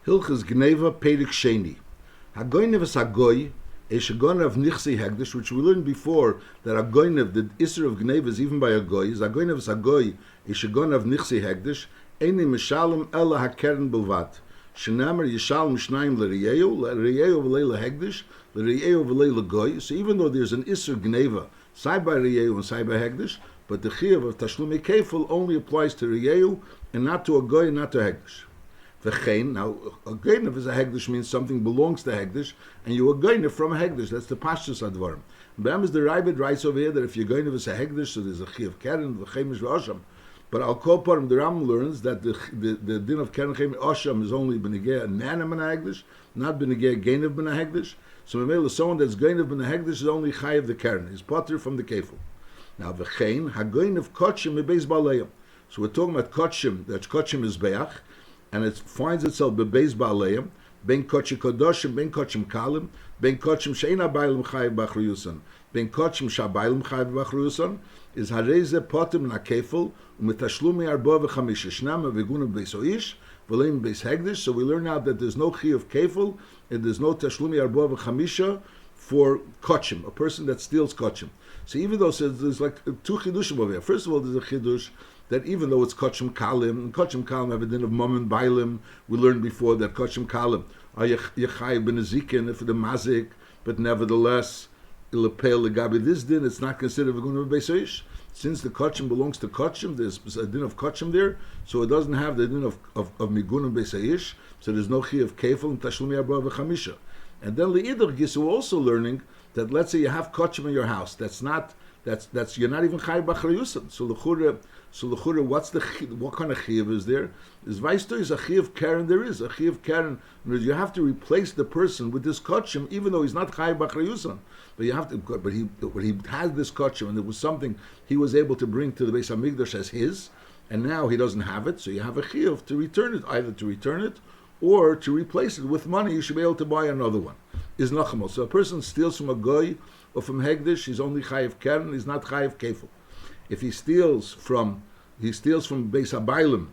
Hilchas Gneivah Perek Sheni. Hagoynev is Hagoy, a Shagonav Nichsi Hegdish, which we learned before that Hagoynev, the Isser of Gneivah is even by a Goy, is Hagoynev is Hagoy, a Shagonav Nichsi Hegdish, Eini Mishalem Ella HaKeren Bilvat. Shenamer Yishalem Shnayim L'Riyeu, L'Riyeu V'lei L'Hegdish, L'Riyeu V'lei L'Goy. So even though there's an Isser Gneivah, side by Riyeu and side by Hegdish, but the Chiyuv of Tashlumi Kefil only applies to Riyeu and not to a Goy and not to Hegdish. V'chein, now a Gneivah is a Hegdish means something belongs to Hegdish, and you are Gneivah from a Hegdish. That's the Pashtus Advarim. Bam is the Rabbit writes over here that if you're Gneivah is a Hegdish, so there's a Chiyuv Keren, V'chein is V'osham. But Al Kol Parim, the Ram learns that the din of Keren Chem Osham is only B'negeh Nana Ben Hegdish, not B'negeh Gneivah Ben Hegdish. So Mamela, someone that's Gneivah Ben Hegdish is only Chayiv the Keren. He's potter from the Kefil. Now V'chein Hagoynev Kotchim Bebeis Baleim. So we're talking about Kotchim. That Kotchim is Beach, and it finds itself Bebeis Baleim. Ben Kotchim Kodoshim, Ben Kotchim Kalim, Ben Kotchim Sheina Bailim Chayiv B'Achruyusan, Ben Kotchim Shabaylim Chayiv B'Achruyusan is Hareze Potim Na Kefil U'Metashlumi Arba V'Chamisha Shnama V'Gunim Beis Oish V'Leim Beis Hegdish. So we learn now that there's no Chi of Kefil and there's no Tashlumi Arba V'Chamisha for Kotchim, a person that steals Kotchim. So even though there's like two Chidushim over here. First of all, there's a Chidush that even though it's Kotchim Kalim, and Kotchim Kalim have a din of Mom and Bailim, we learned before that Kotchim Kalim are Yechai Ben Ezekin for the Mazik, but nevertheless, Ilepel Legabi this din, it's not considered V'Gun Beis. Since the Kotchim belongs to Kotchim, there's a din of Kotchim there, so it doesn't have the din of Migun Beis. So there's no Chi of Kefil and Tashlumi Arba V'Chamisha. And then Le'ider Gis, we're also learning that let's say you have Kotchim in your house, that's you're not even Chayiv B'Achruyusan. So l'chura, what kind of Chiyav is there? Is Vaisto is a Chiyav Keren. There is a Chiyav Keren. You have to replace the person with this Kotchim, even though he's not Chayiv B'Achruyusan. But you have to. But he had this Kotchim, and it was something he was able to bring to the Beis Hamikdash as his, and now he doesn't have it. So you have a Chiyav to return it, either to return it or to replace it with money. You should be able to buy another one. Is Nachamol. So a person steals from a Goy or from Hegdish, he's only Chayiv Keren, he's not Chayiv Kefil. If he steals from Beis Habaylim,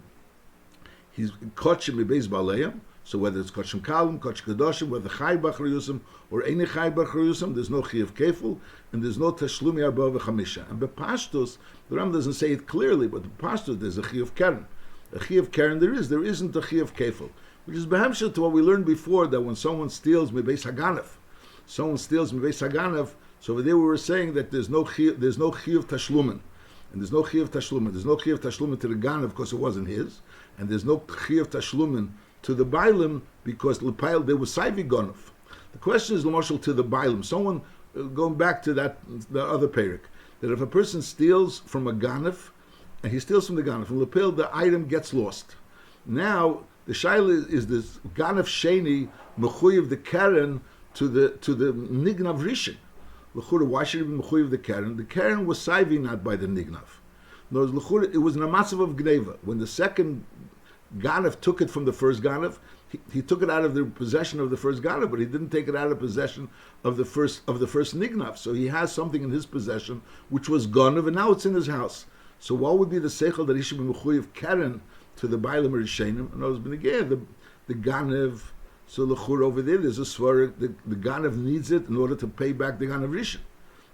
he's Kotchim Beis Baleim. So whether it's Kotchim Kalim, Kotchim Kedoshim, whether Chayiv B'Achruyusim or Eini Chayiv B'Achruyusim, there's no Chayiv Kefil and there's no Tashlumi Arba V'Chamisha. And B'Pashtus, the Ram doesn't say it clearly, but B'Pashtus there's a Chayiv Keren. A Chayiv Keren there isn't a Chayiv Kefil, which is Behamshel to what we learned before, that when someone steals Beis Haganav, so over there we were saying that there's no Chayiv Tashlumin. And there's no Chiyuv Tashlumin. There's no Chiyuv Tashlumin to the Ganav because it wasn't his, and there's no Chiyuv Tashlumin to the Bailim because L'Pail there was Saivi Ganav. The question is L'Moshel to the Bailim. Someone going back to the other Perek, that if a person steals from a Ganav, and he steals from the Ganav, from L'Pail the item gets lost. Now the Shaila is this Ganav Sheni Mechuyev the Keren to the Nignav Rishon. Why should it be mechuyev the Keren? The Keren was saivi not by the Nignav. No, it was an amasav of Gneivah. When the second Ganav took it from the first Ganav, he took it out of the possession of the first Ganav, but he didn't take it out of possession of the first Nignav. So he has something in his possession which was Ganav, and now it's in his house. So what would be the seichel that he should be mechuyev Keren to the Bailim or Rishenim? And I was the Ganav. So l'chur over there's a svara, the Ganav needs it in order to pay back the Ganav Rishon.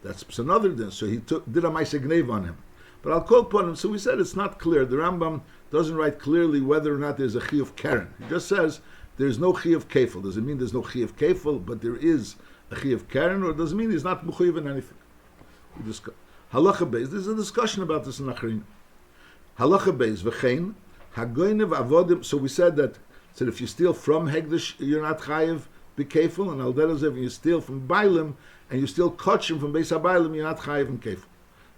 That's another din. So he did a Maaseh Gneivah on him. But I'll call upon him. So we said it's not clear. The Rambam doesn't write clearly whether or not there's a Chi of Keren. He just says there's no Chi of Kefil. Does it mean there's no Chi of Kefil, but there is a Chi of Keren, or does it mean he's not mechuyev in anything? Halacha Beis. There's a discussion about this in Achrin. Halacha Beis v'chein hagoynev avodim. So we said that. So if you steal from Hegdish, you're not chayiv b'kefil, and Alderazef, if you steal from Bailim, and you steal Kotchim from Beis HaBailim, you're not chayiv in kefil.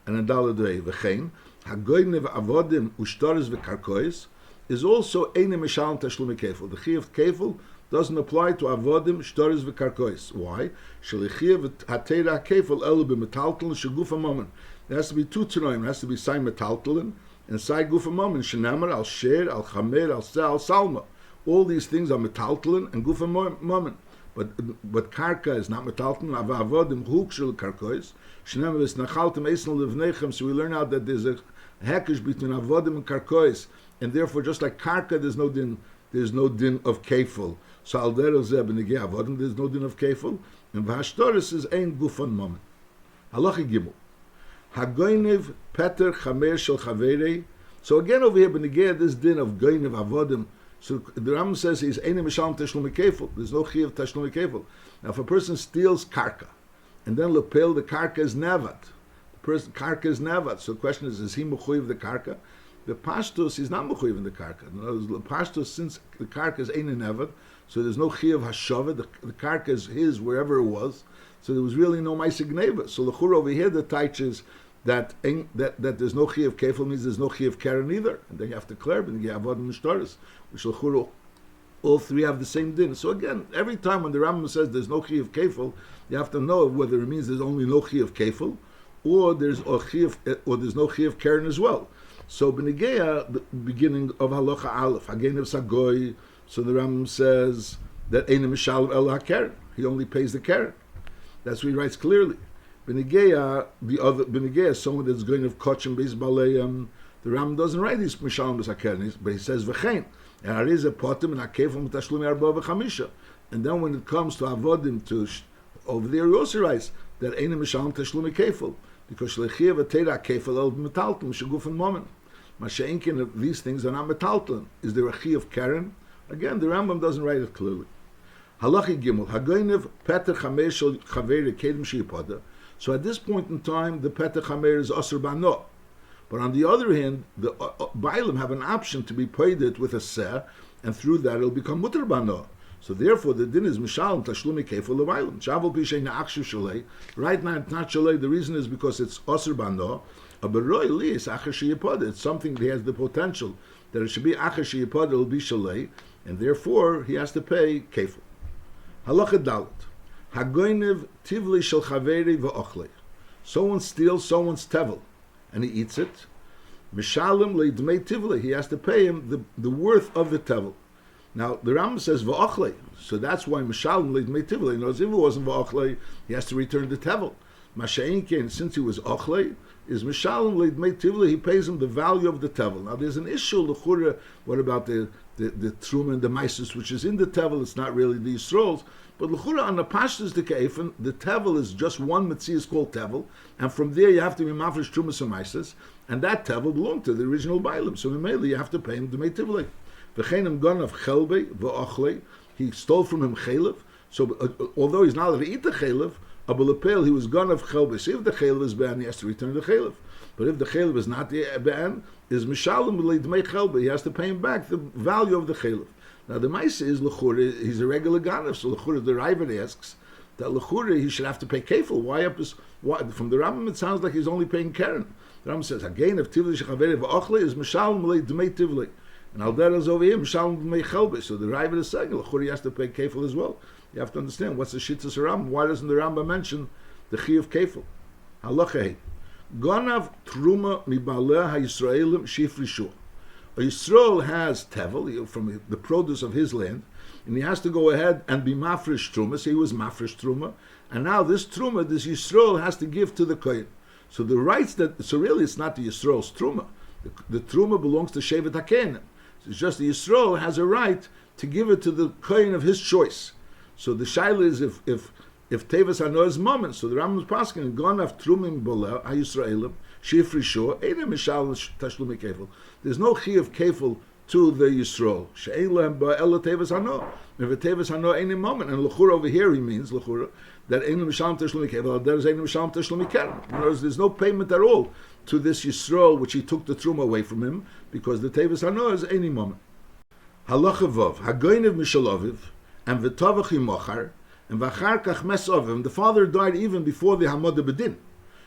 And in Daladrei, v'chein, hagoynev avodim ushtaris v'karkois, is also eine mishalem tashlumi kefil. The chayiv kefil doesn't apply to avodim, shtaris v'karkois. Why? Shelichiv hatera kefil elu b'metaltalin sheguf moment. There has to be two tanoim. It has to be sai metaltalin, and sai guf moment. Shenamar, al sher, al chamer, al seh, al salma. All these things are metaltalin and gufa moment, but karka is not metaltalin. Avodim hukshel karkois. Shneim is nachaltem eisel levnechem. So we learn out that there's a hekesh between avodim and karkois, and therefore just like karka, there's no din there's no din of kefil. So al derech zeh b'negei avodim, there's no din of kefil. And v'hashtoris is ein gufan moment. Halacha gimel. Hagoynev peter chamer shel chaverei. So again over here, b'negei this din of goynev avodim. So the Rambam says he's ein mishalem tashlumi kefil. There's no chiyuv tashlumi kefil. Now if a person steals karka, and then lepel the karka is nevat. The person karka is nevat. So the question is he mechuyev the karka? The pashtus is not mechuyev in the karka. The pashtus, since the karka is ein nevat, so there's no chiyuv hashava. The karka is his wherever it was. So there was really no ma'aseh Gneivah. So l'chur over here the teaches that there's no chiyuv kefil means there's no chiyuv keren either, and then you have to clear, but you have avodim mishtaris, which l'chur all three have the same din. So again, every time when the Rambam says there's no chiyuv kefil, you have to know whether it means there's only no chiyuv kefil, or there's no chiyuv keren as well. So b'negeya, the beginning of halacha aleph, hagein of sagoy. So the Rambam says that ein mishalem el hakeren. He only pays the keren. That's what he writes clearly. B'negeya, the other b'negeya, someone that's going to kachim beis balei. The Rambam doesn't write these mishalem es hakeren, but he says v'chein. And then when it comes to avodim, to over there he also writes that ein mishalem tashlumi kefil, because shlechiv atera kefil el metalton shegufan moment. Masha'inkin, these things are not metalton. Is there a chi of keren? Again, the Rambam doesn't write it clearly. Halachi gimel hagoynev peter chamer shel chaveri kedem sheyipada. So at this point in time, the peter chamer is asur bano. But on the other hand, the Bailim have an option to be paid it with a seh, and through that it'll become mutar bano. So therefore, the din is mishalem tashlumi kefil leBailim. Shavu pisheina akshu shalei. Right now it's not shalei. The reason is because it's asur bano. But royally it's acher sheyipada. It's something that has the potential that it should be acher sheyipada. It'll be shalei, and therefore he has to pay kefil. Halacha dalet. Hagoynev tivli shel chaveri v'ochlei. Someone steals someone's tevel, and he eats it. Mishalem leidmei tivli. He has to pay him the worth of the tevel. Now the Rambam says v'ochlei, so that's why mishalem leidmei tivli. In other words, if it wasn't v'ochlei, he has to return the tevel. Masha'inkin, since he was ochlei, is mishalem leidmei tivli. He pays him the value of the tevel. Now there's an issue l'chura. What about the truma and the maisus, which is in the tevel? It's not really the yisroels. But l'chura on the pashtus the keifen, the tevel is just one mitzvah called tevel, and from there you have to be mafresh trumas and maisus, and that tevel belonged to the original bailim. So immediately you have to pay him the meitivlei. V'cheinem gon of chelbe v'ochlei, he stole from him chelev. So although he's not allowed to eat the chelev, abulepel he was gon of chelbe. So if the chelev is ban, he has to return the chelev. But if the chelev is not the ban, is mishalem leidmei chelbe. He has to pay him back the value of the chelev. Now the Maisa is l'chura, he's a regular ganav, so l'chura the Raiva asks that l'chura he should have to pay kefil. Why from the Rambam it sounds like he's only paying keren. The Rambam says again if tivli shechaveri v'ochle is mishalem l'ei dmei tivli, and al is over here mishalem dmei chelbe. So the Raiva is saying l'chura he has to pay kefil as well. You have to understand what's the shittas Rambam. Why doesn't the Rambam mention the chi of kefil? Halacha hey, ganav truma mibaleh ha'Yisraelim shifrishu. A Yisrael has tevel from the produce of his land, and he has to go ahead and be mafresh truma. So he was mafresh truma, and now this truma, this Yisrael has to give to the kohen. So the rights so really it's not the Yisrael's truma. The truma belongs to Shevet HaKehanim. It's just the Yisrael has a right to give it to the kohen of his choice. So the shaila is if Teves Hano is moment. So the Rambam is pasking Gonav Trumim Bola HaYisraelim Shifrisho Eina Mishal Tashlumi Kefil. There's no chi of kefil to the Yisrael. She'ein lehem ba'el Teves Hano. If a Teves Hano ain't a moment, and l'chura over here he means l'chura that Eina Mishal Tashlumi Kefil. There is Eina Mishal Tashlumi Keren. In other words, there's no payment at all to this Yisrael which he took the truma away from him because the Teves Hano is any moment. Halacha Vav Hagoynev Mishaloviv and V'Tavach Yimochar. And v'achar kach mes ovim, the father died even before the Hamada Bedin.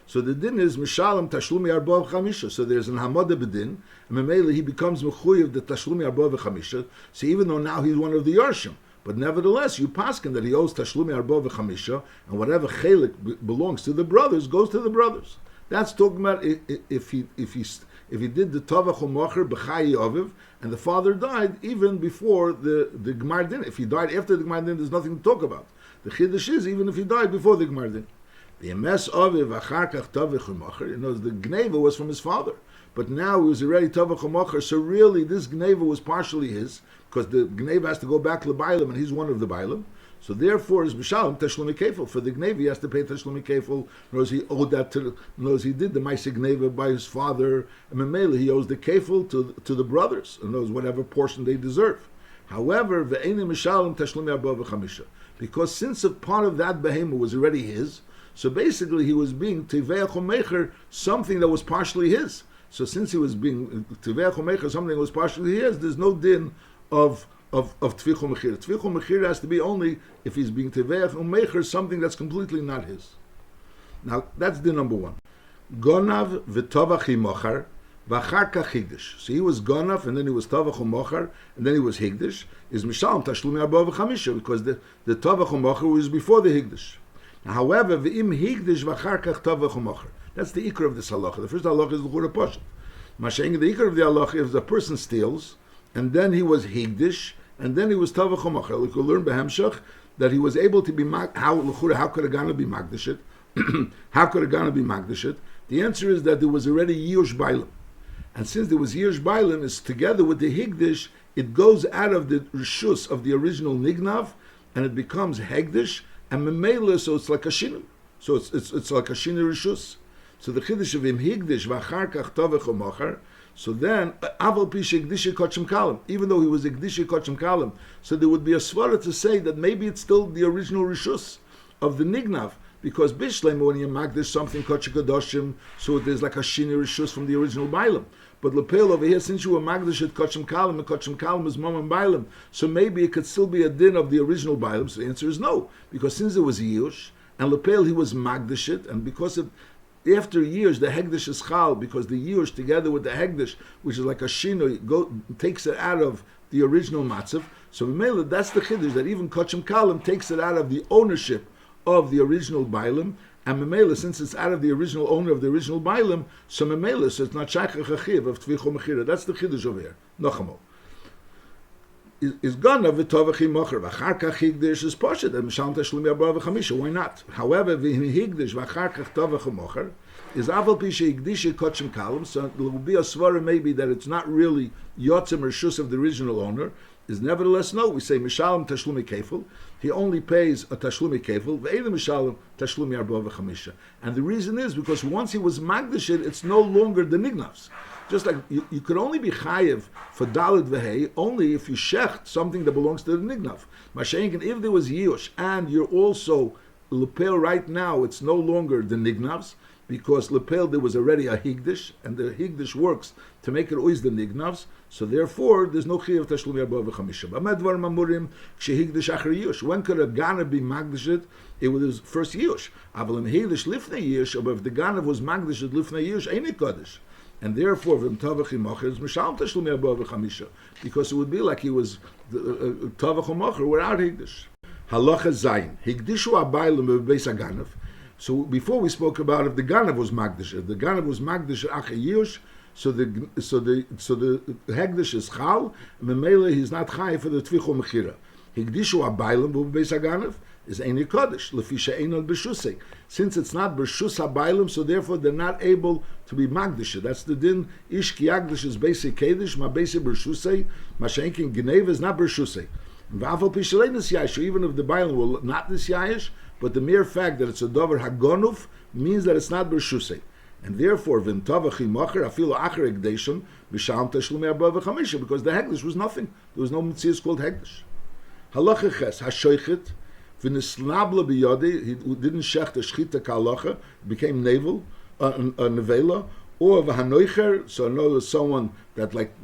So the din is Mishalem Tashlumi Arba V'Chamisha. So there's an Hamada Bedin, and Memele he becomes Mechuyev the Tashlumi Arba V'Chamisha. So even though now he's one of the Yarshim, but nevertheless you paskin that he owes Tashlumi Arba V'Chamisha, and whatever chelik belongs to the brothers goes to the brothers. That's talking about if he did the Tavach U'Mocher B'Chayi Oviv, and the father died even before the Gemar Din. If he died after the Gemar Din, there's nothing to talk about. The Chiddush is even if he died before the Gemar Din. The Emes Aviv Achar Kach Tavich U'Mocher, you know, the Gneivah was from his father. but now he was already Tavach U'Mocher, so really this Gneivah was partially his, because the Gneivah has to go back to the Bailam, and he's one of the Bailam. So therefore, is B'Shalom Tashlumi Kefil. For the Gneivah, he has to pay Tashlumi Kefil. Knows he owed that to, knows he did the Maaseh Gneivah by his father, and Memela, he owes the Kefil to the brothers, and knows whatever portion they deserve. However, Ve'enim Mishalom Tashlumi Arba V'Chamisha. Because since a part of that behemoth was already his, so basically he was being Teveach U'Mecher, something that was partially his. So since he was being Teveach U'Mecher, something that was partially his, there's no din of Tvichu Mechir. Tvichu Mechir has to be only if he's being Teveach U'Mecher, something that's completely not his. Now, that's din number one. Gonav v'tovach himochar v'achar kach higdish. So he was gonav, and then he was tovach u'mochar, and then he was higdish. Is mishalom tashlumi arba v'chamisha, because the tovach u'mochar was before the higdish. Now, however, v'im higdish v'achar kach tovach u'mochar. That's the ikar of this halacha. The first halacha is the l'chura poshet. Masha'ing, the ikar of the halacha is the person steals, and then he was higdish, and then he was tovach u'mochar. We could learn behemshach that he was able to be how could a gana be magdashit? How could a gana be magdashit? The answer is that there was already Yush Bailam. And since there was Yush Bailam, it's together with the Higdish, it goes out of the Rishus of the original Nignav, and it becomes Hegdish, and Memela, so it's like a Shinu. So it's like a Shinu Rishus. So the Chiddush of him Higdish, V'achar kach tovech u'mochar, so then, Aval Pisha Gdishi Kochem Kalam, even though he was a Gdishi Kochem Kalam, so there would be a svara to say that maybe it's still the original Rishus of the Nignav, because Bishlem, when you magdish something Kodesh Kadoshim, so there's like a Shini Rishus from the original Bailam. But Lepel over here, since you were magdish at Kochem Kalam, and Kochem Kalam is Mom and Bailam, so maybe it could still be a din of the original Bailam. So the answer is no, because since there was Yush, and Lepel he was magdish it, and because of after years the Hegdish is Chal, because the Yush together with the Hegdish, which is like a Shino, takes it out of the original Matzav. So Memela, that's the Chiddush, that even Kochem Kalam takes it out of the ownership of the original Bailam, and Memela, since it's out of the original owner of the original Bailam, so Memela, so it's not Shaykh HaChachiv of Tvichu Mechira. That's the Chiddush over here. Nochamo. Is gonna v'tovach himocher v'achar kach higdish is poshet and mishalom tashlumi arba v'chamisha. Why not? However, v'him higdish v'achar kach tovach himocher is aval pisha higdish kochem kalam. So there will be a svara maybe that it's not really yotzim or shus of the original owner. Is nevertheless no. We say mishalom tashlumi kefil. He only pays a tashlumi kefil. Ve'edim mishalom tashlumi arba v'chamisha. And the reason is because once he was magdashit, it's no longer the nignavs. Just like you could only be chayev for Dalit Vehei only if you shecht something that belongs to the Nignav. Mashenkin, if there was Yush and you're also Lepel right now, it's no longer the Nignavs, because Lepel there was already a Higdish, and the Higdish works to make it always the Nignavs, so therefore there's no chayev Tashlumi Arba V'chamisha. B'medvar Mamurim K'shehigdish Acher Yush. When could a Gana be Magdashit? It was first Yush. Avalim Higdish Lifnei Yush, but if the Gana was Magdashit Lifnei Yush, ain't it Kodesh? And therefore, because it would be like he was Tavach U'Mocher without Higdish. Halacha Zayin. Higdishu Abaylim Beis Aganav. So before we spoke about if the Ganav was Magdish, if the Ganav was Magdish Acher Yush, so the Hegdish is Chal, Memela he's not Chai for the Tvichu Mechira. Higdishu Abaylim Beis Aganav is Eini Kodesh, Lefisha Einol B'Shusei. Since it's not B'Shus HaBailim, so therefore they're not able to be Magdish. That's the din. Ish Ki Yagdish is basic Kedish, Ma basic B'Shusei, Ma She'enkin Gneivah is not B'Shusei. V'afal Pishalei Nisyayish, even if the Bailim will not Nisyayish, but the mere fact that it's a Dover Hagonuf means that it's not B'Shusei. And therefore, V'im Tavach Himocher, Afilu Acher Egdeshim, B'Shalom Tashlumi Arba V'chamisha, because the Hegdish was nothing. There was no Metzias called Hegdish. Halacha Ches, HaShoichet, V'nisnabla b'yodei, he didn't shecht a shchita kalacha, became navel, a nevela, or v'hanoicher, so in other words, someone that like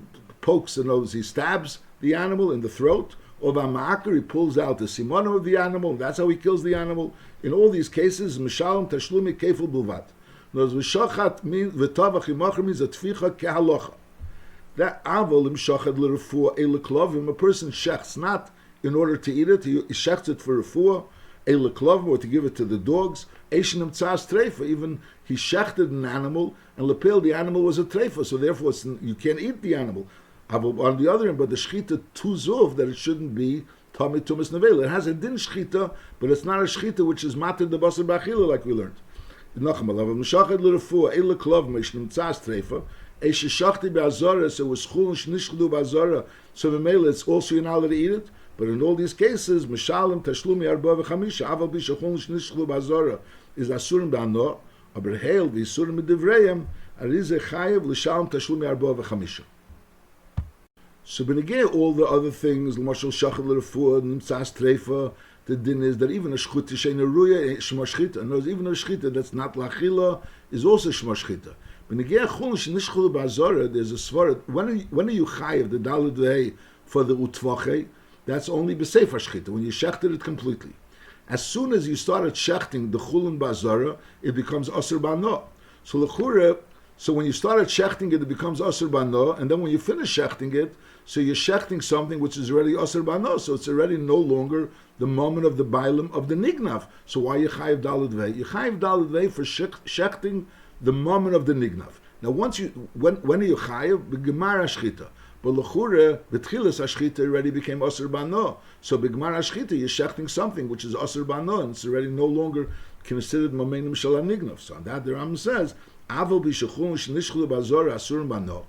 pokes, in other words, he stabs the animal in the throat, or v'ma'akar, he pulls out the simonu of the animal, and that's how he kills the animal. In all these cases, mishalom tashlumi kefil bulvat. In other words, v'shachat means, v'tavach himocher means a tficha kehalacha. That avol im shachat l'refuah e'leklovim, a person shechts not in order to eat it, he shechts it for refuah, e'leklovim, or to give it to the dogs. Eishenim tzas treifa, even he shechted an animal, and lepel, the animal was a treifa, so therefore you can't eat the animal. On the other hand, but the shchita tuzov, that it shouldn't be tamid tumas nevela. It has a din shchita, but it's not a shchita which is matir the basar b'achila, like we learned. Eish shachti be'azara, so it was chulin shnishchlu be'azara, so Mamela it's also you're not allowed to eat it. But in all these cases, Mishalim Tashlumi Arba v'chamisha, Aval b'shachulin shnishchlu be'azara, is asurim be'ano, aber heil v'isurim medivreim, arize chayev l'shalom Tashlumi Arba v'chamisha. So benegay all the other things, l'mashal shachar l'refuah, nimtzas treifa, the din is that even a shchut shein ruya shmashchita, and even a shchita that's not lachila is also shmashchita. Benegay chulin shnishchlu be'azara, there's a svarat. When are you chayev the dalud v'hei for the utvache? That's only b'sefer shchita, when you shechted it completely. As soon as you started shechting the chulin b'azara, it becomes asur b'ano. So l'chure, so when you started shechting it, it becomes asur b'ano, and then when you finish shechting it, so you're shechting something which is already asur b'ano, so it's already no longer the moment of the bailam of the nignav. So why you chayiv dalad vei? You chayiv dalad vei for shechting the moment of the nignav. Now when are you chayiv? B'gemar hashchita. But l'chure, b'tchilas hashchita already became asur b'ano. So b'gemar hashchita, you're shechting something which is asur b'ano, and it's already no longer considered momentum shel nignav. So on that the Rambam says, Aval b'shechulin shnishchlu b'azora asurim b'ano.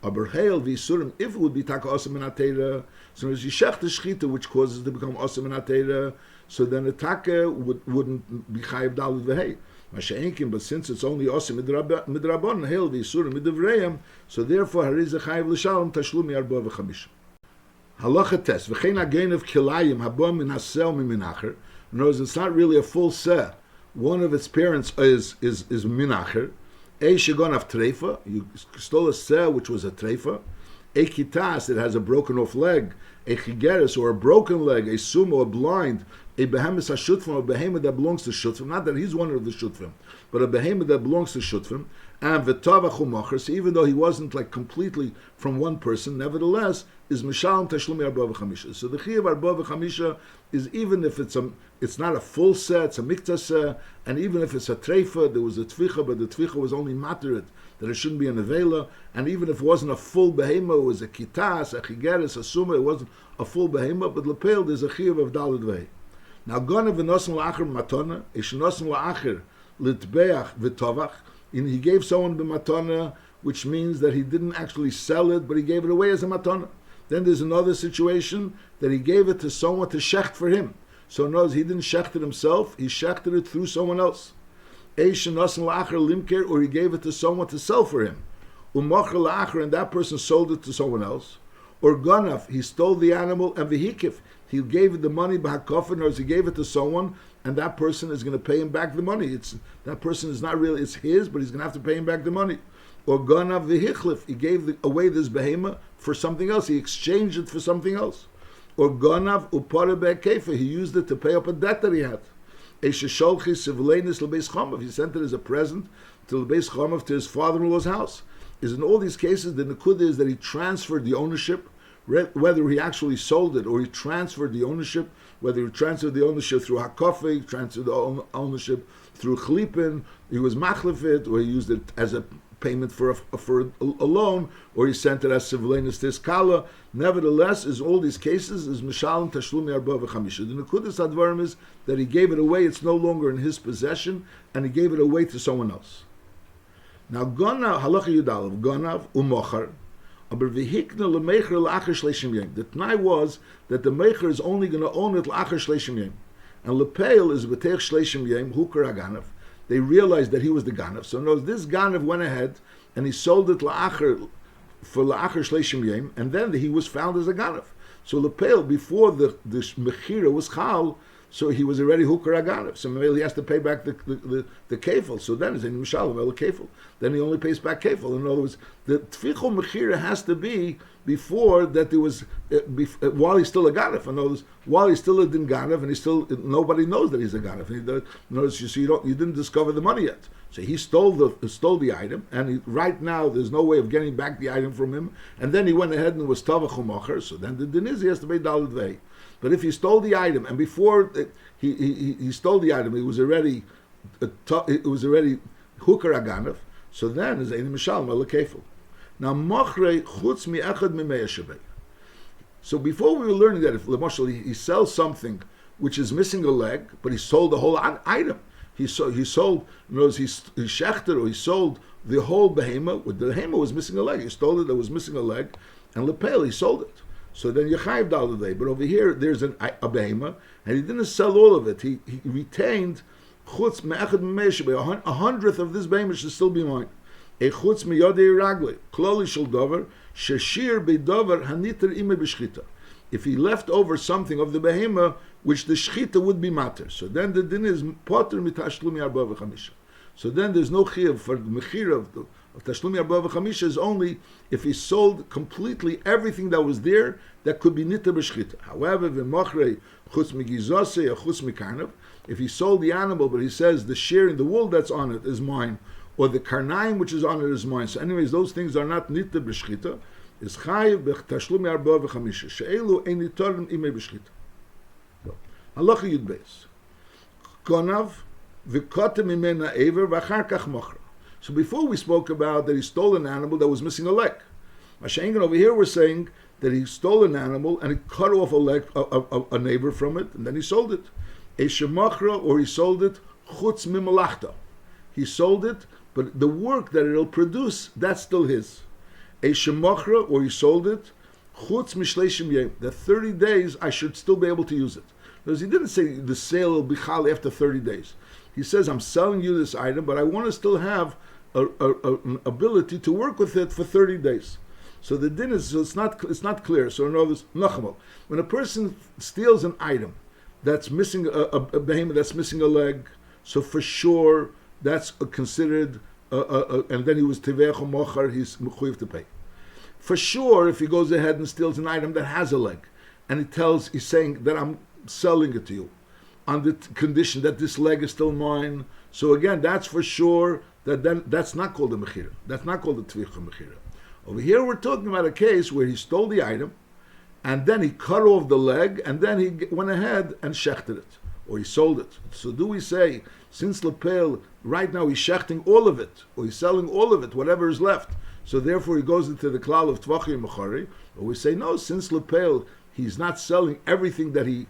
Aber heil v'isurim, if it would be taka asur min ha'teira, so as you shech the shchita which causes it to become asur min ha'teira, so then the taka wouldn't be chayiv dalud v'hei. Masha'enkim, but since it's only asur midrabon, heil v'isurim midivreim, so therefore hariz chayiv l'shalom tashlumi arba v'chamisha. Halacha test, v'chein again of kilayim haba min hasel min minacher. In other words, it's not really a full seh. One of its parents is minacher. A shagon of treifa, you stole a seh which was a treifa. A kitas, it has a broken off leg. A chigeres, or a broken leg. A sumo, a blind. A behemoth hashutfim, a behemoth that belongs to shutfim. Not that he's one of the shutfim, but a behemoth that belongs to shutfim. And v'tavach u'macher, so even though he wasn't like completely from one person, nevertheless, is mishalom tashlumi arba v'chamisha. So the chiyuv arba v'chamisha is even if it's not a full set, it's a mikta set, and even if it's a treifa, there was a tvicha, but the tvicha was only materit, that it shouldn't be an avela, and even if it wasn't a full behema, it was a kitas, a chigeres, a suma, it wasn't a full behema, but lepel, there's a chiyuv of dalad vei. Now, ganav v'nosim la'acher matana, ish nosim la'acher litbeach v'tovach, and he gave someone the matana, which means that he didn't actually sell it, but he gave it away as a matana. Then there's another situation that he gave it to someone to shecht for him. So in other words, he didn't shecht it himself, he shechted it through someone else. Eish nosim la'acher limker, or he gave it to someone to sell for him. U'macher la'acher, and that person sold it to someone else. Or ganav, he stole the animal, and v'hikif, he gave it the money b'hakofin, or he gave it to someone, and that person is going to pay him back the money. That person is not really, it's his, but he's going to have to pay him back the money. Or ganav v'hichlif, he gave away this behema for something else, he exchanged it for something else. Or ganav upara be'kefa, he used it to pay up a debt that he had. Eishesholchi sivleinis l'beis chamav, he sent it as a present to l'beis chamav, to his father-in-law's house. Is in all these cases, the nekuda is that he transferred the ownership, whether he actually sold it or he transferred the ownership, whether he transferred the ownership through hakofik, transferred the ownership through chlipin, he was machlefit, or he used it as a payment for a loan, or he sent it as sivleinis tiskala. Nevertheless, is all these cases is mishalim tashlumi arba v'chamisha. The nekudas advarim is that he gave it away; it's no longer in his possession, and he gave it away to someone else. Now, ganav halacha yudalav ganav umochar, aber v'hikna lemecher la'acher shleishim yom. The t'nai was that the mecher is only going to own it la'acher shleishim yom, and lepeil is b'teich shleishim yom hukar aganav. They realized that he was the ganav. So notice this ganav went ahead and he sold it la'acher for la'acher shleishim yom, and then he was found as a ganav. So lepeil, before the mechira was chal, so he was already hukar aganav. So maybe he has to pay back the kefil. So then it's in mishalim el kefil. Then he only pays back kefil. In other words, the tfichol mechira has to be before that there was while he's still a ganav. In other words, while he's still a din ganav, and he's still nobody knows that he's a ganav. In other words, you didn't discover the money yet. So he stole the item, and right now there's no way of getting back the item from him. And then he went ahead and was tavach u'macher. So then the din is he has to pay daled vei. But if he stole the item, and before he stole the item, it was already hukar aganav. So then is ein mishal malakefel. Now machrei chutz mi echad mimei shabei. So before we were learning that if Lamashal he sells something which is missing a leg, but he sold the whole item. He sold. In other words, he shechted or he sold the whole behema. The behema was missing a leg. He stole it. That was missing a leg, and lepel he sold it. So then you chayiv dalad. But over here there's a behema, and he didn't sell all of it. He retained chutz me'echad me'meshe. 100th of this behema should still be mine. A chutz miyodei ragli kloli shel davar sheshir beidavar haniter ime b'shchita. If he left over something of the behema which the shchita would be matter, so then the din is potter mitashlumi arba v'chamisha. So then there's no chiyuv for the mechira of tashlumi arba v'chamisha is only if he sold completely everything that was there that could be niter b'shchita. However, v'mochrei chutz migizose or chutz mikarnav, if he sold the animal but he says the shearing, the wool that's on it is mine, or the karnaim which is on it is mine. So anyways, those things are not niter b'shchita. Is chayiv b'tashlumi arba v'chamisha she'elu ein nitorim imei b'shchita. Halacha Yud Beis. Konav v'kotem imena ever v'achar kach mochra. So before we spoke about that he stole an animal that was missing a leg. Mashengan over here we're saying that he stole an animal and he cut off a leg, a neighbor from it, and then he sold it. Eshe mochra, or he sold it chutz mimalachta. He sold it, but the work that it'll produce, that's still his. Eshe mochra, or he sold it chutz mishleishim yem. That 30 days I should still be able to use it. Because he didn't say the sale will be chal after 30 days. He says, I'm selling you this item, but I want to still have an ability to work with it for 30 days. So the din is, so it's not clear. So in other words, nachamo, when a person steals an item that's missing a behemoth that's missing a leg, so for sure that's considered, and then he was tevech or mochar, he's mechuyev to pay. For sure, if he goes ahead and steals an item that has a leg, and he's saying that I'm selling it to you on the condition that this leg is still mine. So again, that's for sure that's not called a mechira. That's not called a tvicha mechira. Over here, we're talking about a case where he stole the item, and then he cut off the leg, and then he went ahead and shechted it, or he sold it. So do we say, since lepel, right now he's shechting all of it, or he's selling all of it, whatever is left, so therefore he goes into the klal of tvachi mechari, or we say, no, since lepel, he's not selling everything that he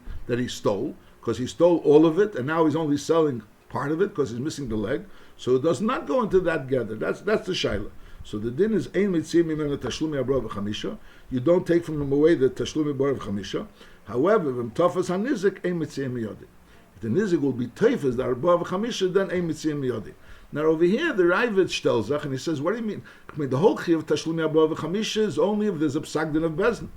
stole, because he stole all of it, and now he's only selling part of it because he's missing the leg. So it does not go into that gather. That's the shaila. So the din is ein mitzim imenu tashlumi arba v'chamisha. You don't take from him away the tashlumi arba v'chamisha. However, when tafas hanizik ein mitzim miyodi. If the nizik will be tafas the arba v'chamisha, then ein mitzim miyodi. Now over here the Ravid tells us, and he says, what do you mean? I mean the whole chiyuv of tashlumi arba v'chamisha is only if there's a psak din of bezin.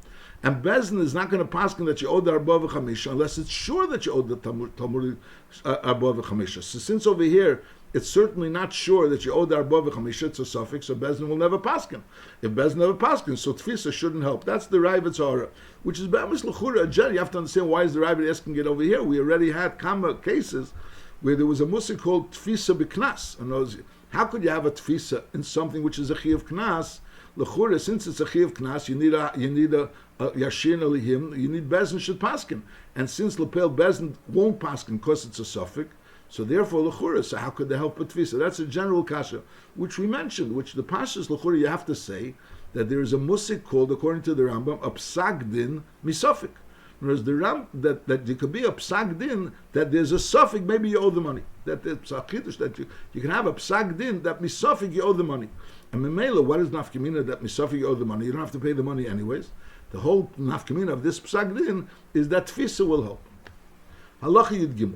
And Bezdin is not going to paskin that you owe the arba v'chamisha unless it's sure that you owe the Talmud arba v'chamisha. So since over here it's certainly not sure that you owe the arba v'chamisha, it's a suffix, so Bezdin will never paskin. If Bezdin never paskin, so tfisa shouldn't help. That's the Ravid's hara, which is be'amis l'chura. You have to understand why is the Ravid asking it over here. We already had cases where there was a musik called tfisa b'knas. And how could you have a tfisa in something which is a chi of knas? L'chura, since it's a chi of knas, you need a yashin alihim, you need Bezdin should paskin. And since lepel Bezdin won't paskin because it's a suffix, so therefore l'chura, so how could they help but tvisa? That's a general kasha, which we mentioned, which the pashas l'chura you have to say that there is a musik called, according to the Rambam, a psak din misafik. Whereas the that there could be a psak din that there's a suffix, maybe you owe the money. That it's a chiddush that you can have a psak din that misafik you owe the money. And memela, what is nafkamina that misafik you owe the money? You don't have to pay the money anyways. The whole nafkamina of this psak din is that tfisa will help. Halacha Yud Gimel.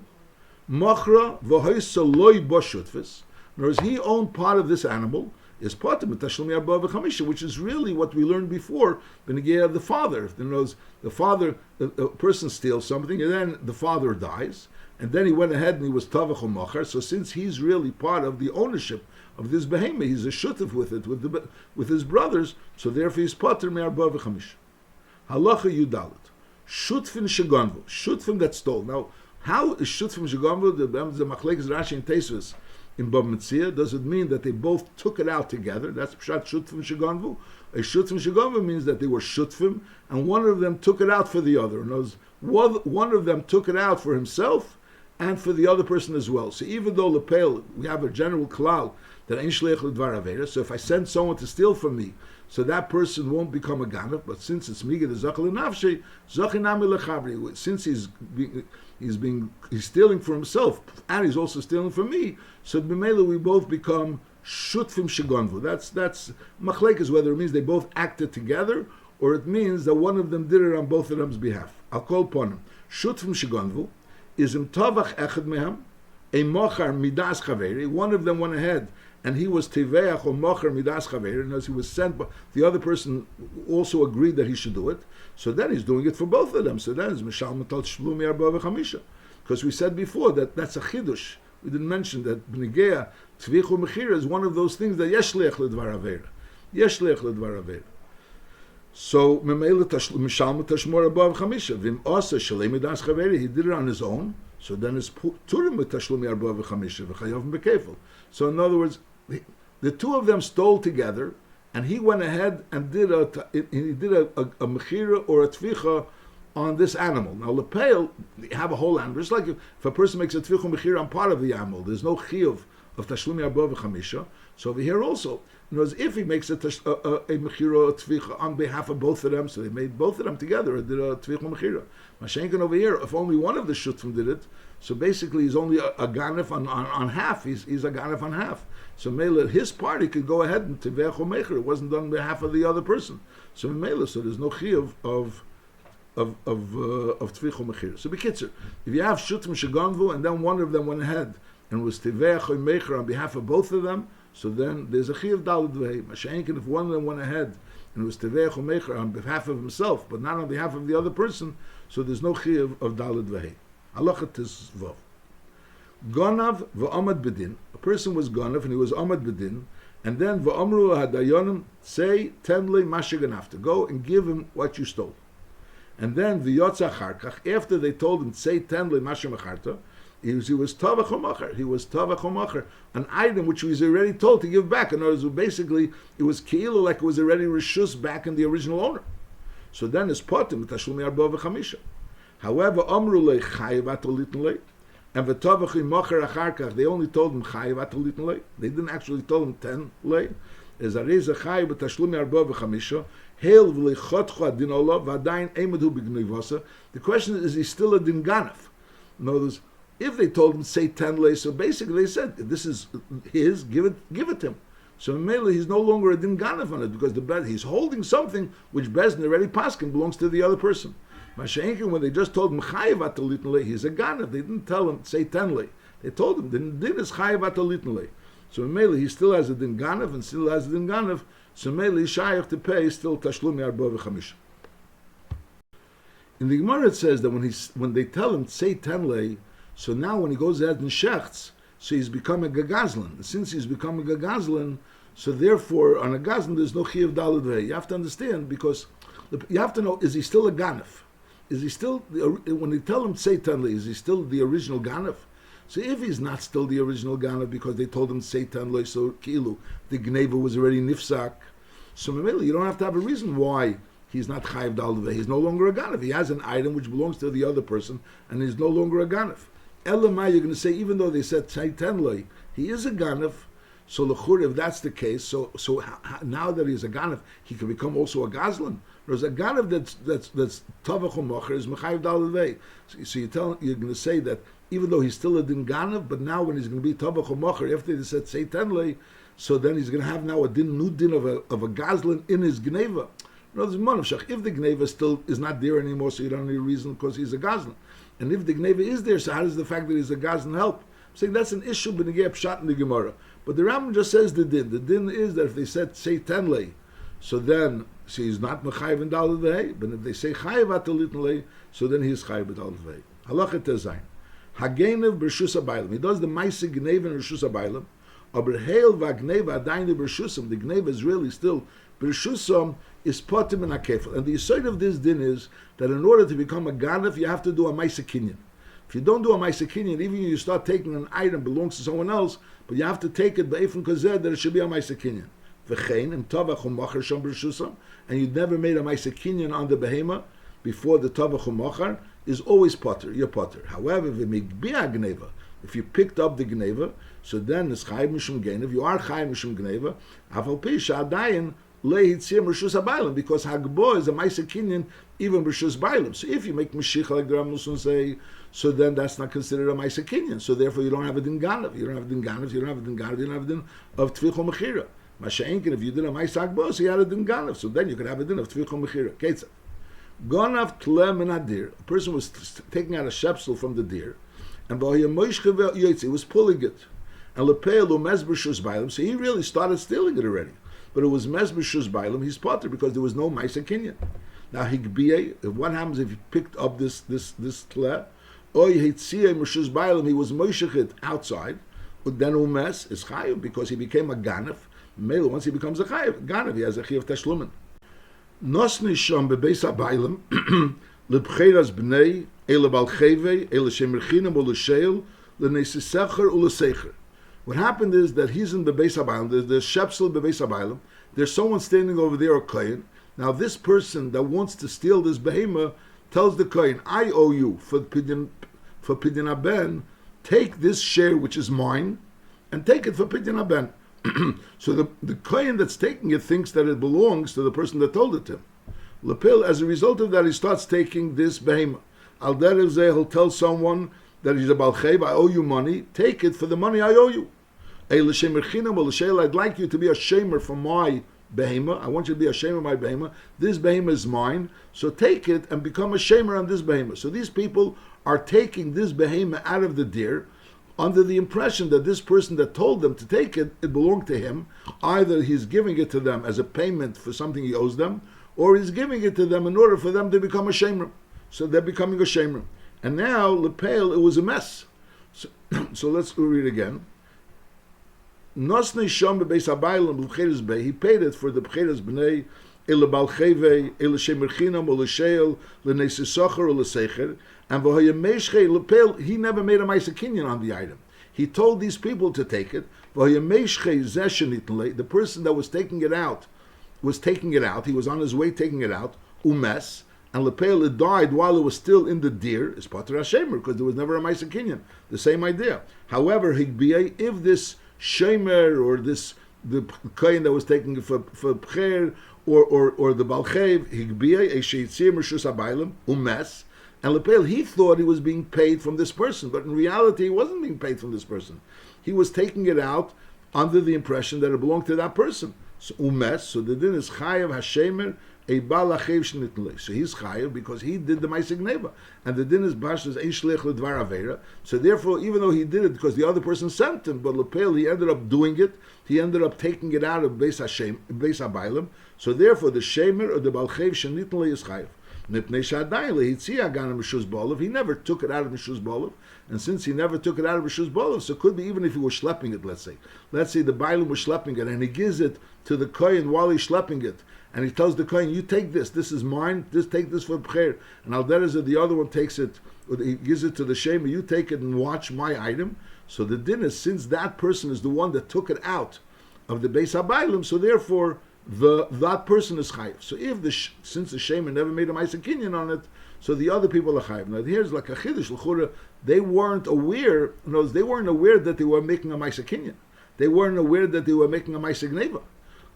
Machra v'hoysa loy boshutfis. Whereas he owned part of this animal, is part of Tashlumi Arba v'chamisha, which is really what we learned before, Benegea of the father. If the father, a person steals something, and then the father dies, and then he went ahead and he was Tavach Machar. So since he's really part of the ownership of this behemoth, he's a shutef with it, with his brothers, so therefore he's Pater Me'arba v'chamisha. Halacha Yudalit. Shutfin Shagonvu. Shutfin that stole. Now, how is Shutfin Shagonvu, the Machlekes Rashi and Teisvus in Bab Metzia, does it mean that they both took it out together? That's Pshat Shutfim Shagonvu. A Shutfim Shagonvu means that they were Shutfim, and one of them took it out for the other. And one of them took it out for himself and for the other person as well. So even though Lepel, we have a general klal that Ein Shleich L'Dvar Avera, so if I send someone to steal from me, so that person won't become a ganef. But since it's migid zachal nafshi, zachinami lechavri. Since he's stealing for himself and he's also stealing for me, so b'meila we both become shutfim shegonvu. That's machlekes, whether it means they both acted together or it means that one of them did it on both of them's behalf. I'll call upon him. Shutfim shegonvu is im tavach echad mehem a mochar midas chaveri. One of them went ahead and he was tiveach or mochar midas chaveri, and as he was sent, but the other person also agreed that he should do it. So then he's doing it for both of them. So then it's mishal matal shlumi arba v'chamisha. Because we said before that that's a chidush. We didn't mention that b'negea tvichu mechira is one of those things that yesh leich ledvar avera. Yesh leich ledvar avera. So memela mishal matal shmor arba v'chamisha. Vim asa shalei midas chaveri. He did it on his own. So then it's turim with tashlumi arba v'chamisha v'chayav b'kefil. So in other words, the two of them stole together, and he went ahead and did a mechira or a tvicha on this animal. Now lepeil, you have a whole animal. Just like if a person makes a tvicha mechira on part of the animal, there's no chiyuv of tashlumi arba v'chamisha. So over here also, in other words, if he makes a mechira or a tvicha on behalf of both of them, so they made both of them together and did a tvicha mechira. Mashenkin over here, if only one of the shutfim did it, so basically he's only a ganef on half. He's a ganef on half. So Mela, his part, he could go ahead and tivech or mecher. It wasn't done on behalf of the other person. So Mela, so there's no chiyuv of tvich or mecher. So bekitzer, if you have shutfim sheganvu and then one of them went ahead and was tivech or mecher on behalf of both of them, so then there's a chiyuv daled v'hei. Mashenkin, if one of them went ahead and was tivech or mecher on behalf of himself, but not on behalf of the other person, so there's no chiyuv of daled v'hei. Halachat is vav. Gonav v'amad bedin. A person was gonav and he was amad bedin, and then v'amru hadayonim say tenle mashiganafta. Go and give him what you stole. And then v'yotza charkach, after they told him say tenle mashigamacharta, he was tavach homacher. He was tavach homacher, an item which he was already told to give back. In other words, basically it was keilu like it was already reshus back in the original owner. So then it's potim tashlumi arba v'chamisha. However, Amru le chayiv atolitn le, and v'tovach imacher acharkach, they only told him chayiv atolitn le. They didn't actually tell him 10 le. As a reza chayiv b'tashlumi arba v'chamisha, hail v'leichotcha din olav v'adayin eimadu b'gneivah. The question is he still a din ganef? In other words, if they told him say 10 le, so basically they said this is his, give it to him. So mainly he's no longer a din ganef on it because he's holding something which Bezdin already paskin belongs to the other person. Mashenkin, when they just told him chayiv atolitn, he's a ganav. They didn't tell him say 10 le. They told him the din is chayiv atolitn. So mainly he still has a din ganav and still has a din ganav. So mainly shayach to pay still tashlumi arba v'chamisha. In the Gemara it says that when they tell him say 10 le, so now when he goes ahead and shechts, so he's becoming a gazlan. And since he's becoming a gazlan, so therefore on a gazlan there's no chiyuv daled v'hei. You have to understand because you have to know, is he still a ganav? Is he still, when they tell him say tenle, is he still the original ganef? So if he's not still the original ganef because they told him say tenle, so kilu, the Gneivah was already nifsak, so maybe you don't have to have a reason why he's not chayiv dalve. He's no longer a ganef. He has an item which belongs to the other person, and he's no longer a ganef. Elamai, you're going to say, even though they said say tenle, he is a ganef. So l'chur, if that's the case, so now that he's a ganef, he can become also a gazlan. There's a ganav that's tavach u'mocher is mechayiv dalevei. So you're going to say that even though he's still a din ganav, but now when he's going to be tavach u'mocher, after they said say tenle, so then he's going to have now a new din of a gazlan in his Gneivah. No, there's monavshach. If the Gneivah still is not there anymore, so you don't need a reason because he's a gazlan. And if the Gneivah is there, so how does the fact that he's a gazlan help? I'm saying that's an issue b'negei pshat in the Gemara. But the Rambam just says the din. The din is that if they said say tenle, so then so he's not mechayiv in daled v'hei. But if they say chayiv atolitn le, so then he's chayiv daled v'hei. Halachet tezayin. Hagenev b'rshus habaylam. He does the ma'aseh Gneivah in rshus habaylam. Aber heil v'Gneivah adayne b'rshusam. The Gneivah is really still b'rshusam is potim and hakefel. And the yesod of this din is that in order to become a ganef, you have to do a ma'aseh kinyan. If you don't do a ma'aseh kinyan, even if you start taking an item belongs to someone else, but you have to take it b'eifun kazeh that it should be a ma'aseh kinyan. And you'd never made a ma'aseh kinyan on the behema before the tavach u'machar is always potter. You're potter. However, if you picked up the Gneivah, so then it's chayiv mishum Gneivah. You are chayiv mishum Gneivah. Afal pi sha'adayin lehitzir Rishus Habaylim, because Hagbo is a Maisa Kinyan, even Rishus Baylim. So if you make Mashiach like the Ramusun say, so then that's not considered a Maisa Kinyan. So therefore you don't have a Din Ganav. You don't have a Din Ganav, you don't have a Din Ganav, you don't have a Din of Tvichol Mechira. Masha'enkin, if you did a Maisa Hagbo, so you had a Din Ganav. So then you could have a Din of Tvichol Mechira. Ketzah. Gonav Tlem and Adir. A person was taking out a shepsel from the deer, and he was pulling it. And Lepeilu Mezbashus Bailam, so he really started stealing it already. But it was Mezbashus Bailam, he's potter because there was no Maisa Kinyan. Now Higbiyeh, what happens if he picked up this tle? Oy Hitziyeh Meshus Bailam, he was Moshechit outside, but then Umes is Chayiv because he became a Ganef. Mele, once he becomes a Chayiv, Ganef, he has a Chayiv Tashlumen. Nosni Shom Bebeis HaBailam, Lebcheras Bnei, Ele Balcheve, Ele Shemerchinam, Ole Sheil, Leneisisecher, Ole Secher. What happened is that he's in the Beis HaBailam, the Shepsel Bebeis HaBailam, there's someone standing over there, a Kohen. Now this person that wants to steal this behemoth tells the Kohen, I owe you for Pidyon Haben, take this share which is mine, and take it for Pidyon Haben. So the Kohen that's taking it thinks that it belongs to the person that told it to him. Lepil, as a result of that, he starts taking this behemoth. Al Derev Zeh, he'll tell someone that he's a Balchev, I owe you money, take it for the money I owe you. I'd like you to be a shamer for my behemoth. I want you to be a shamer of my behemoth. This behemoth is mine, so take it and become a shamer on this behemoth. So these people are taking this behemoth out of the deer under the impression that this person that told them to take it, it belonged to him. Either he's giving it to them as a payment for something he owes them, or he's giving it to them in order for them to become a shamer. So they're becoming a shamer. And now, Lepel, it was a mess. So let's read again. Nosnei Shom Bebeis HaBailam B'Cheres Bey. He paid it for the B'Cheres B'nei, Ele Balcheve, Ele Shemerchinam, Ole Sheil, Leneisisocher, Ole Secher. And V'Hoyemeshche Lepel, he never made a Maisa Kinyan on the item. He told these people to take it. V'Hoyemeshche Zeshenitnle, the person that was taking it out, he was on his way taking it out, Umes. And Lepel, it died while it was still in the deer, is Pater HaShemer, because there was never a Maisa Kinyan. The same idea. However, Higbiyeh, if this Shemer or the Kohen that was taking it for Pcher or the Balchev, Higbiyeh, Esheyitzir Rishus Habaylim, Umes, and Lepel, he thought he was being paid from this person, but in reality he wasn't being paid from this person. He was taking it out under the impression that it belonged to that person. So Umes, so the din is Chayav HaShemer, a Balachev Shnitnle. So he's Chayav because he did the Maisa Gneivah. And the din is Bash is Ein Shlech L'Dvar Aveira. So therefore, even though he did it because the other person sent him, but Lepel, he ended up doing it, he ended up taking it out of Beis HaBailam. So therefore, the Shemer or the Balchev Shnitnle is Chayav. Nipnei Shadai Lehitzia Gana Mishuz Bolov. He never took it out of Mishuz Bolov. And since he never took it out of Mishuz Bolov, so it could be even if he was schlepping it, let's say. Let's say the Bailam was schlepping it, and he gives it to the Kohen while he's schlepping it. And he tells the Kohen, you take this is mine, take this for B'cher. And Al-Derez, the other one takes it, he gives it to the Shemer, you take it and watch my item. So the din is, since that person is the one that took it out of the Beis HaBailim, so therefore, that person is chayiv. So since the Shemer never made a Maisa Kinyan on it, so the other people are chayiv. Now here's like a chiddush l'chura. They weren't aware. They weren't aware that they were making a Maisa Kinyan. They weren't aware that they were making a Maisa Gneivah.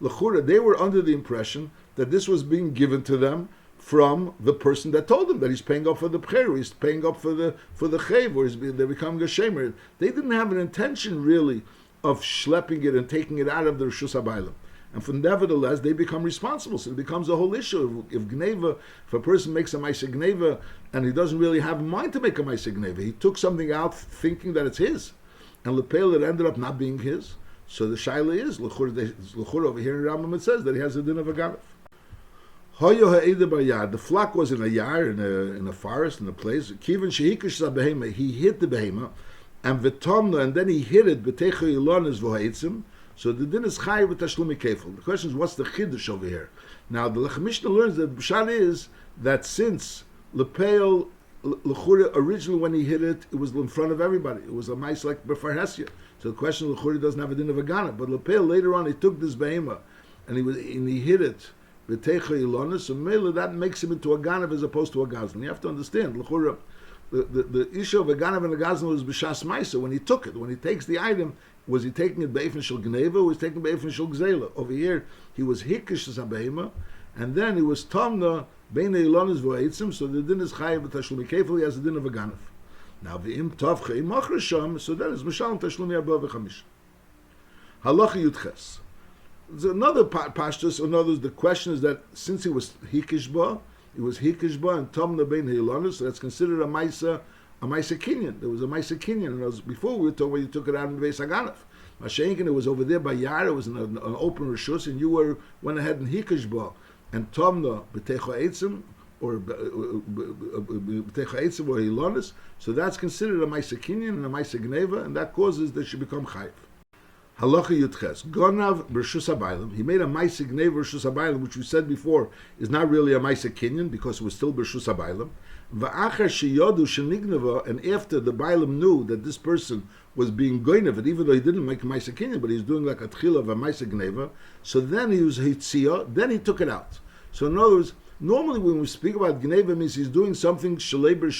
L'chura, they were under the impression that this was being given to them from the person that told them that he's paying up for the B'cher, he's paying up for the Chayv, or they're becoming a Shemer. They didn't have an intention really of schlepping it and taking it out of the Rishus HaBailam. And from nevertheless, they become responsible. So it becomes a whole issue. If Gneivah, if a person makes a Maisa Gneivah and he doesn't really have in mind to make a Maisa Gneivah, he took something out thinking that it's his, and Lepel, it ended up not being his. So the shaila is l'chur over here in Rambam, it says that he has a din of a ganef. Hoyo ha'eder b'yad. The flock was in a yard, in a forest, in a place. Kivan shehikush behema. He hit the behema, and v'tomna, and then he hit it b'techo ilonis v'haitzim. So the din is chayiv v'tashlumi kefil. The question is, what's the chiddush over here? Now the Lechem Mishnah learns that b'shal is that since Lepel l'chura originally when he hit it, it was in front of everybody. It was a mice like b'far hesia. So the question of l'chura doesn't have a din of a ganef. But Lepel later on he took this behema and he hit it b'techa ilonis. So mele that makes him into a ganef as opposed to a gazlan. You have to understand l'chura the issue of a ganav and a gazlan was b'shas ma'isa when he took it. When he takes the item, was he taking it be'efen shel Gneivah, or was he taking it be'efen shel gzeila? Over here, he was hikish as a behema, and then he was tamna beinei ilonis v'oeitzim, so the din is chayav b'tashlumi kefil, he has the din of a ganav. Now v'im tavcha im achrasham, so that is mishal tashlumi arba v'chamish. Halacha yudches. There's another pashtus. In other words, the question is that since he was hikishba, and tamna bein hilonis, so that's considered a maisa kinyan. There was a maisa kinyan, and before we were talking when you took it out in the Beis Haganaf. Mashenkin, it was over there by Yar, it was an open rishus, and you went ahead and hikishba and tamna b'techa eitzim or b'techa eitzim or hilonis. So that's considered a maisa kinyan and a maisa Gneivah, and that causes they should become chayiv. Halacha Yudches. Gonav b'rshus habaylim. He made a ma'aseh Gneivah b'rshus habaylim, which we said before is not really a ma'aseh kinyan because it was still b'rshus habaylim. Va'achar sheyodu shenigneva, and after the baylim knew that this person was being goinav, even though he didn't make a ma'aseh kinyan, but he's doing like a tchila of a ma'aseh Gneivah. So then he was hitziyah. Then he took it out. So in other words, normally when we speak about Gneivah, means he's doing something shaleber.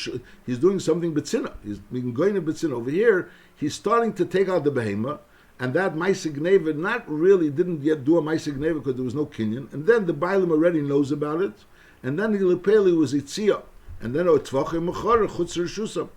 He's doing something betzina. He's being goinav betzina. Over here, he's starting to take out the behema. And that Maisa Gneivah didn't yet do a Maisa Gneivah because there was no kinyan. And then the Bailam already knows about it. And then the Lepeli was Itzia. And then Tvachim Mechar Chutz Rishusam.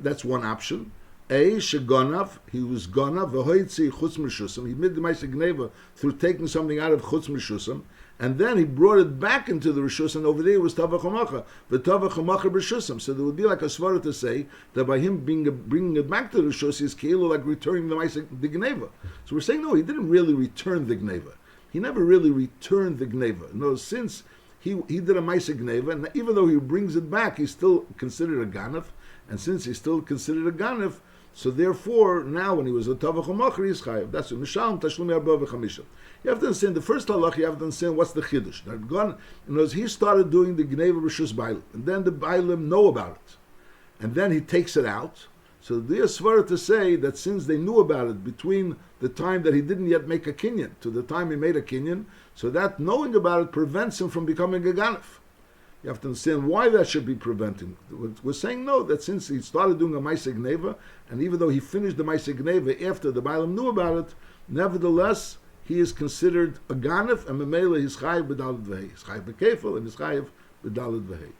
That's one option. Shegonav, he was Gonav, V'hoitzi Chutz Rishusam. He made the Maisa Gneivah through taking something out of Chutz Rishusam. And then he brought it back into the Rishus, and over there it was Tavach Hamacha. The Tavach Hamacha B'Rishusam. So there would be like a svara to say that by him bringing it back to the Rishus, he's keilu like returning the Gneivah. So we're saying, no, he didn't really return the Gneivah. He never really returned the Gneivah. No, since he did a Maisa Gneivah, and even though he brings it back, he's still considered a Ganef. And since he's still considered a Ganef, so therefore, now when he was a Tavach Hamacha, he's chayav. That's it. Mishal Tashlumi Arba V'chamisha. You have to understand, the first halach, you have to understand what's the chiddush. That he started doing the Gneivah Rishus Bailim, and then the Bailim know about it. And then he takes it out. So there's svara to say that since they knew about it between the time that he didn't yet make a kinyan to the time he made a kinyan, so that knowing about it prevents him from becoming a ganef. You have to understand why that should be preventing. We're saying no, that since he started doing a Maisa Gneivah, and even though he finished the Maisa Gneivah after the Bailam knew about it, nevertheless, he is considered a ganef, and memela he's chayiv b'dalad v'hei. He's chayiv b'kefil, and he's chayiv b'dalad v'hei.